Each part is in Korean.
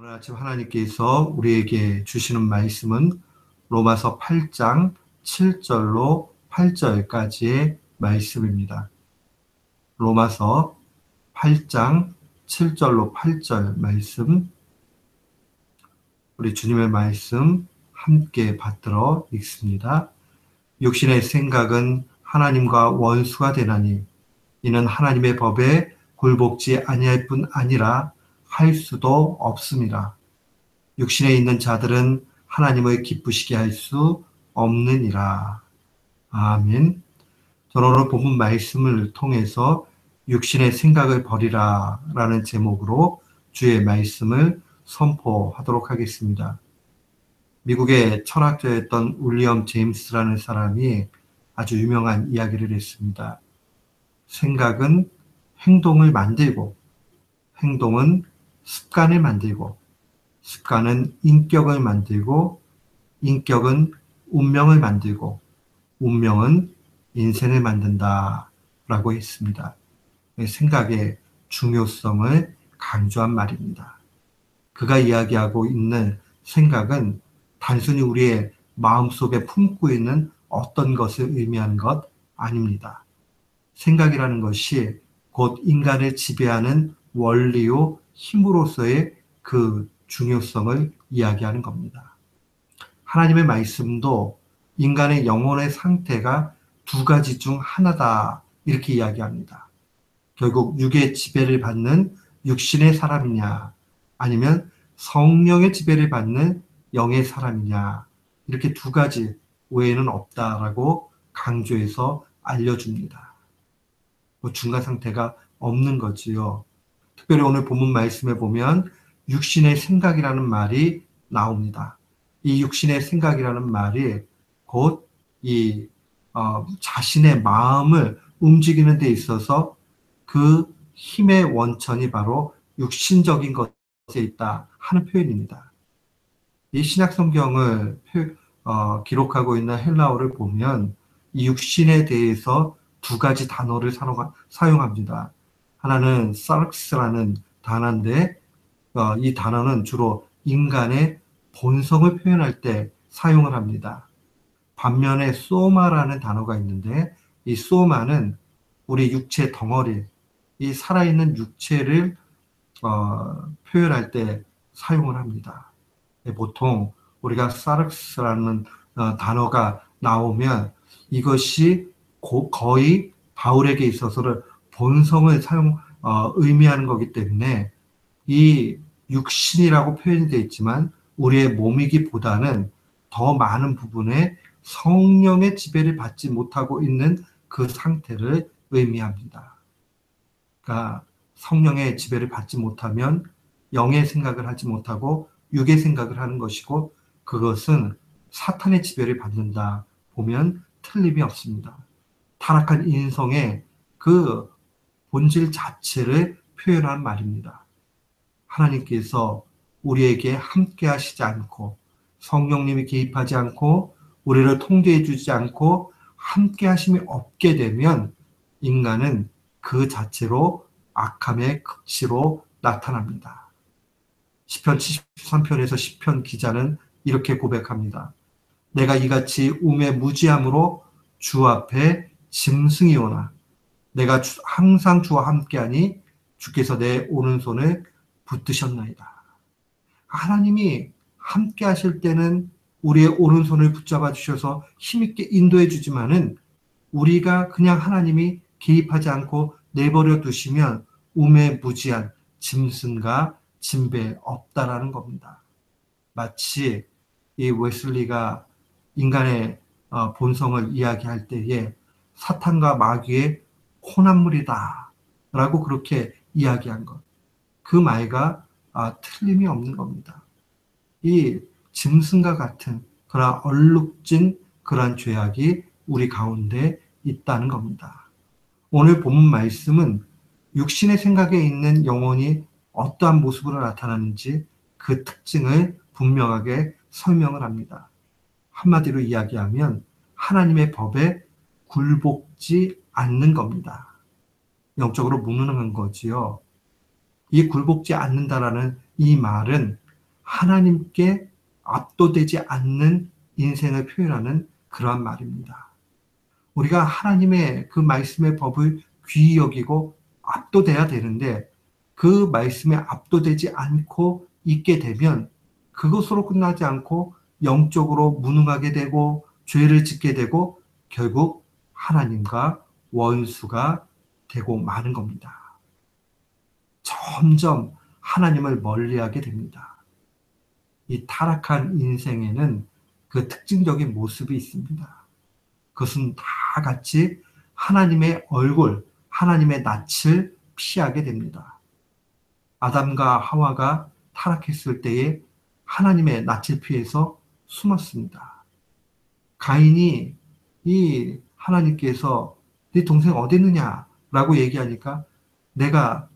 오늘 아침 하나님께서 우리에게 주시는 말씀은 로마서 8장 7절로 8절까지의 말씀입니다. 로마서 8장 7절로 8절 말씀, 우리 주님의 말씀 함께 받들어 읽습니다. 육신의 생각은 하나님과 원수가 되나니 이는 하나님의 법에 굴복지 아니할 뿐 아니라 할 수도 없습니다. 육신에 있는 자들은 하나님을 기쁘시게 할 수 없느니라. 아멘. 저는 오늘 본문 말씀을 통해서 육신의 생각을 버리라 라는 제목으로 주의 말씀을 선포하도록 하겠습니다. 미국의 철학자였던 윌리엄 제임스라는 사람이 아주 유명한 이야기를 했습니다. 생각은 행동을 만들고, 행동은 습관을 만들고, 습관은 인격을 만들고, 인격은 운명을 만들고, 운명은 인생을 만든다 라고 했습니다. 생각의 중요성을 강조한 말입니다. 그가 이야기하고 있는 생각은 단순히 우리의 마음속에 품고 있는 어떤 것을 의미하는 것 아닙니다. 생각이라는 것이 곧 인간을 지배하는 원리요 힘으로서의 그 중요성을 이야기하는 겁니다. 하나님의 말씀도 인간의 영혼의 상태가 두 가지 중 하나다 이렇게 이야기합니다. 결국 육의 지배를 받는 육신의 사람이냐 아니면 성령의 지배를 받는 영의 사람이냐 이렇게 두 가지 외에는 없다라고 강조해서 알려줍니다. 중간 상태가 없는 거지요. 특별히 오늘 본문 말씀에 보면 육신의 생각이라는 말이 나옵니다. 이 육신의 생각이라는 말이 곧 이 자신의 마음을 움직이는 데 있어서 그 힘의 원천이 바로 육신적인 것에 있다 하는 표현입니다. 이 신약 성경을 기록하고 있는 헬라어를 보면 이 육신에 대해서 두 가지 단어를 사용합니다. 하나는 사르크스라는 단어인데 이 단어는 주로 인간의 본성을 표현할 때 사용을 합니다. 반면에 소마라는 단어가 있는데 이 소마는 우리 육체 덩어리, 이 살아있는 육체를 표현할 때 사용을 합니다. 보통 우리가 사르크스라는 단어가 나오면 이것이 거의 바울에게 있어서는 본성을 의미하는 거기 때문에 이 육신이라고 표현이 되어 있지만 우리의 몸이기보다는 더 많은 부분에 성령의 지배를 받지 못하고 있는 그 상태를 의미합니다. 그러니까 성령의 지배를 받지 못하면 영의 생각을 하지 못하고 육의 생각을 하는 것이고 그것은 사탄의 지배를 받는다 보면 틀림이 없습니다. 타락한 인성의 그 본질 자체를 표현한 말입니다. 하나님께서 우리에게 함께 하시지 않고 성령님이 개입하지 않고 우리를 통제해 주지 않고 함께 하심이 없게 되면 인간은 그 자체로 악함의 극치로 나타납니다. 시편 73편에서 시편 기자는 이렇게 고백합니다. 내가 이같이 우매 무지함으로 주 앞에 짐승이 오나 내가 항상 주와 함께하니 주께서 내 오른손을 붙드셨나이다. 하나님이 함께 하실 때는 우리의 오른손을 붙잡아 주셔서 힘있게 인도해 주지만은 우리가 그냥 하나님이 개입하지 않고 내버려 두시면 우매무지한 짐승과 진배 없다라는 겁니다. 마치 이 웨슬리가 인간의 본성을 이야기할 때에 사탄과 마귀의 혼합물이다 라고 그렇게 이야기한 것. 그 말과 틀림이 없는 겁니다. 이 짐승과 같은 그러한 얼룩진 그러한 죄악이 우리 가운데 있다는 겁니다. 오늘 본문 말씀은 육신의 생각에 있는 영혼이 어떠한 모습으로 나타나는지 그 특징을 분명하게 설명을 합니다. 한마디로 이야기하면 하나님의 법에 굴복지 않는 겁니다. 영적으로 무능한 거지요. 이 굴복지 않는다라는 이 말은 하나님께 압도되지 않는 인생을 표현하는 그러한 말입니다. 우리가 하나님의 그 말씀의 법을 귀히 여기고 압도돼야 되는데 그 말씀에 압도되지 않고 있게 되면 그것으로 끝나지 않고 영적으로 무능하게 되고 죄를 짓게 되고 결국 하나님과 원수가 되고 마는 겁니다. 점점 하나님을 멀리하게 됩니다. 이 타락한 인생에는 그 특징적인 모습이 있습니다. 그것은 다 같이 하나님의 얼굴, 하나님의 낯을 피하게 됩니다. 아담과 하와가 타락했을 때에 하나님의 낯을 피해서 숨었습니다. 가인이 이 하나님께서 네 동생 어디 있느냐 라고 얘기하니까 내가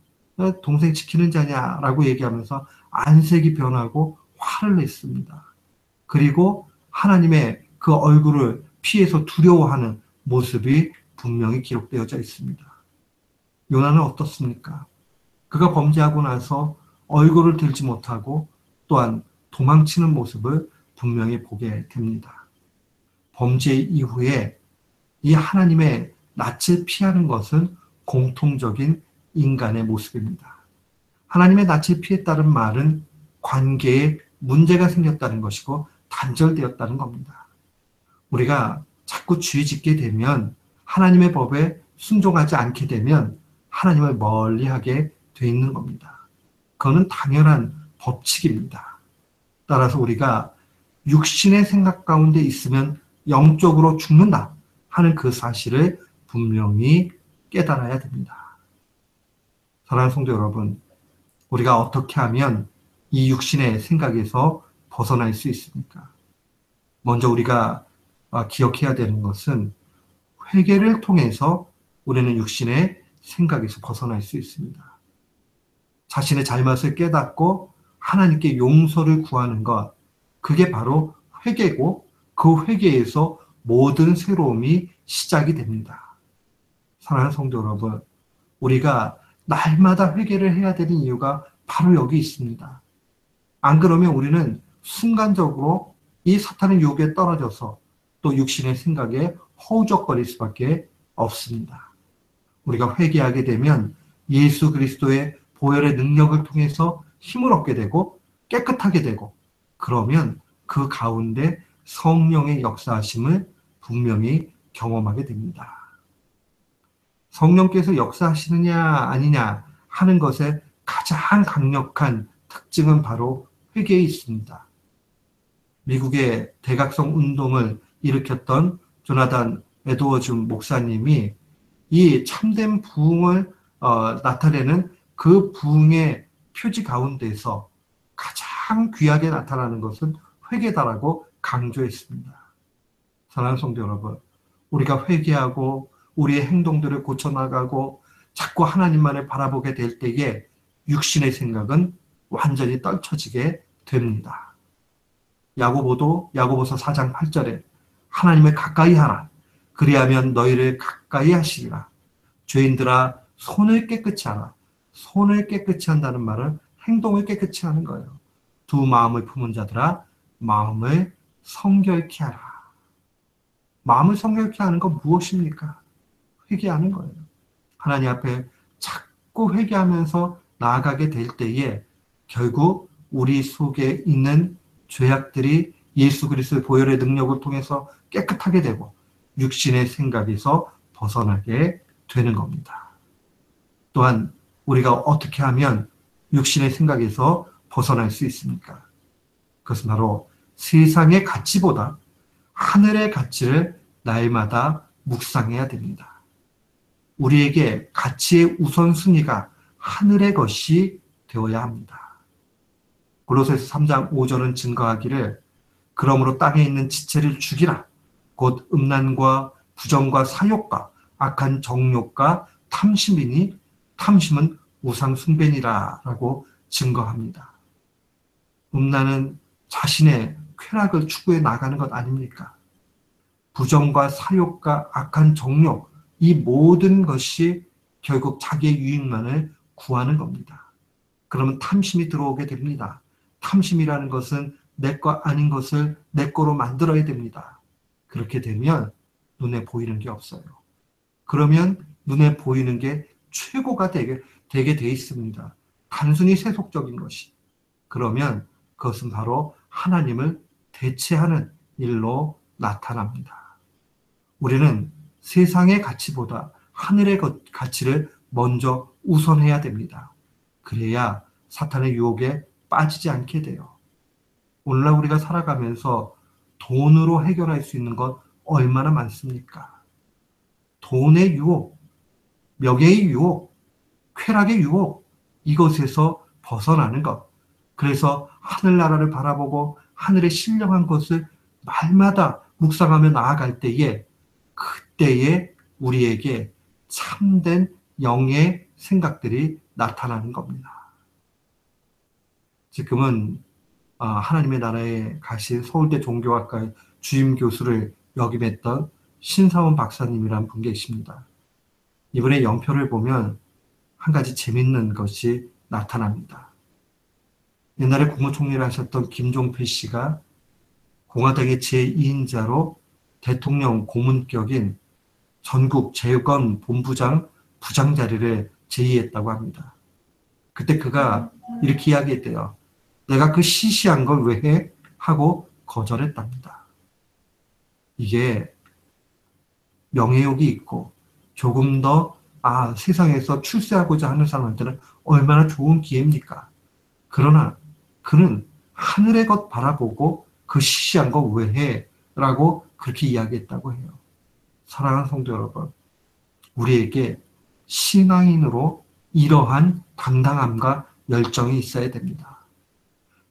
동생 지키는 자냐라고 얘기하면서 안색이 변하고 화를 냈습니다. 그리고 하나님의 그 얼굴을 피해서 두려워하는 모습이 분명히 기록되어져 있습니다. 요나는 어떻습니까? 그가 범죄하고 나서 얼굴을 들지 못하고 또한 도망치는 모습을 분명히 보게 됩니다. 범죄 이후에 이 하나님의 낯을 피하는 것은 공통적인 인간의 모습입니다. 하나님의 낯을 피했다는 말은 관계에 문제가 생겼다는 것이고 단절되었다는 겁니다. 우리가 자꾸 죄 짓게 되면 하나님의 법에 순종하지 않게 되면 하나님을 멀리하게 돼 있는 겁니다. 그거는 당연한 법칙입니다. 따라서 우리가 육신의 생각 가운데 있으면 영적으로 죽는다 하는 그 사실을 분명히 깨달아야 됩니다. 사랑하는 성도 여러분, 우리가 어떻게 하면 이 육신의 생각에서 벗어날 수 있습니까? 먼저 우리가 기억해야 되는 것은 회개를 통해서 우리는 육신의 생각에서 벗어날 수 있습니다. 자신의 잘못을 깨닫고 하나님께 용서를 구하는 것, 그게 바로 회개고 그 회개에서 모든 새로움이 시작이 됩니다. 사랑하는 성도 여러분, 우리가 날마다 회개를 해야 되는 이유가 바로 여기 있습니다. 안 그러면 우리는 순간적으로 이 사탄의 유혹에 떨어져서 또 육신의 생각에 허우적거릴 수밖에 없습니다. 우리가 회개하게 되면 예수 그리스도의 보혈의 능력을 통해서 힘을 얻게 되고 깨끗하게 되고 그러면 그 가운데 성령의 역사하심을 분명히 경험하게 됩니다. 성령께서 역사하시느냐 아니냐 하는 것의 가장 강력한 특징은 바로 회개에 있습니다. 미국의 대각성 운동을 일으켰던 조나단 에드워즈 목사님이 이 참된 부흥을 나타내는 그 부흥의 표지 가운데서 가장 귀하게 나타나는 것은 회개다라고 강조했습니다. 사랑하는 성도 여러분, 우리가 회개하고 우리의 행동들을 고쳐나가고 자꾸 하나님만을 바라보게 될 때에 육신의 생각은 완전히 떨쳐지게 됩니다. 야고보서 4장 8절에 하나님을 가까이 하라. 그리하면 너희를 가까이 하시리라. 죄인들아 손을 깨끗이 하라. 손을 깨끗이 한다는 말은 행동을 깨끗이 하는 거예요. 두 마음을 품은 자들아 마음을 성결케 하라. 마음을 성결케 하는 건 무엇입니까? 회개하는 거예요. 하나님 앞에 자꾸 회개하면서 나아가게 될 때에 결국 우리 속에 있는 죄악들이 예수 그리스도의 보혈의 능력을 통해서 깨끗하게 되고 육신의 생각에서 벗어나게 되는 겁니다. 또한 우리가 어떻게 하면 육신의 생각에서 벗어날 수 있습니까? 그것은 바로 세상의 가치보다 하늘의 가치를 날마다 묵상해야 됩니다. 우리에게 가치의 우선순위가 하늘의 것이 되어야 합니다. 골로새서 3장 5절은 증거하기를 그러므로 땅에 있는 지체를 죽이라. 곧 음란과 부정과 사욕과 악한 정욕과 탐심이니 탐심은 우상 숭배니라 라고 증거합니다. 음란은 자신의 쾌락을 추구해 나가는 것 아닙니까? 부정과 사욕과 악한 정욕, 이 모든 것이 결국 자기의 유익만을 구하는 겁니다. 그러면 탐심이 들어오게 됩니다. 탐심이라는 것은 내 거 아닌 것을 내 거로 만들어야 됩니다. 그렇게 되면 눈에 보이는 게 없어요. 그러면 눈에 보이는 게 최고가 되게 돼 있습니다. 단순히 세속적인 것이. 그러면 그것은 바로 하나님을 대체하는 일로 나타납니다. 우리는 세상의 가치보다 하늘의 가치를 먼저 우선해야 됩니다. 그래야 사탄의 유혹에 빠지지 않게 돼요. 오늘날 우리가 살아가면서 돈으로 해결할 수 있는 것 얼마나 많습니까? 돈의 유혹, 명예의 유혹, 쾌락의 유혹, 이것에서 벗어나는 것. 그래서 하늘나라를 바라보고 하늘의 신령한 것을 날마다 묵상하며 나아갈 때에 그때에 우리에게 참된 영의 생각들이 나타나는 겁니다. 지금은 하나님의 나라에 가신 서울대 종교학과의 주임 교수를 역임했던 신사원 박사님이란 분 계십니다. 이분의 연표를 보면 한 가지 재밌는 것이 나타납니다. 옛날에 국무총리를 하셨던 김종필 씨가 공화당의 제2인자로 대통령 고문격인 전국 재건 본부장 부장 자리를 제의했다고 합니다. 그때 그가 이렇게 이야기했대요. 내가 그 시시한 걸 왜 해? 하고 거절했답니다. 이게 명예욕이 있고 조금 더 세상에서 출세하고자 하는 사람한테는 얼마나 좋은 기회입니까? 그러나 그는 하늘의 것 바라보고 그 시시한 거 왜 해? 라고 그렇게 이야기했다고 해요. 사랑하는 성도 여러분, 우리에게 신앙인으로 이러한 당당함과 열정이 있어야 됩니다.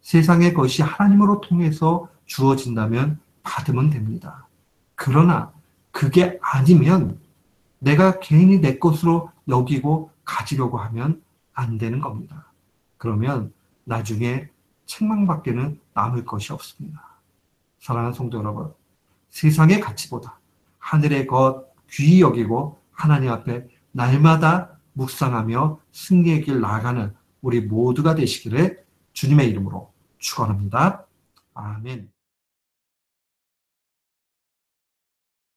세상의 것이 하나님으로 통해서 주어진다면 받으면 됩니다. 그러나 그게 아니면 내가 개인이 내 것으로 여기고 가지려고 하면 안 되는 겁니다. 그러면 나중에 책망밖에는 남을 것이 없습니다. 사랑하는 성도 여러분, 세상의 가치보다 하늘의 것 귀히 여기고 하나님 앞에 날마다 묵상하며 승리의 길 나아가는 우리 모두가 되시기를 주님의 이름으로 축원합니다. 아멘.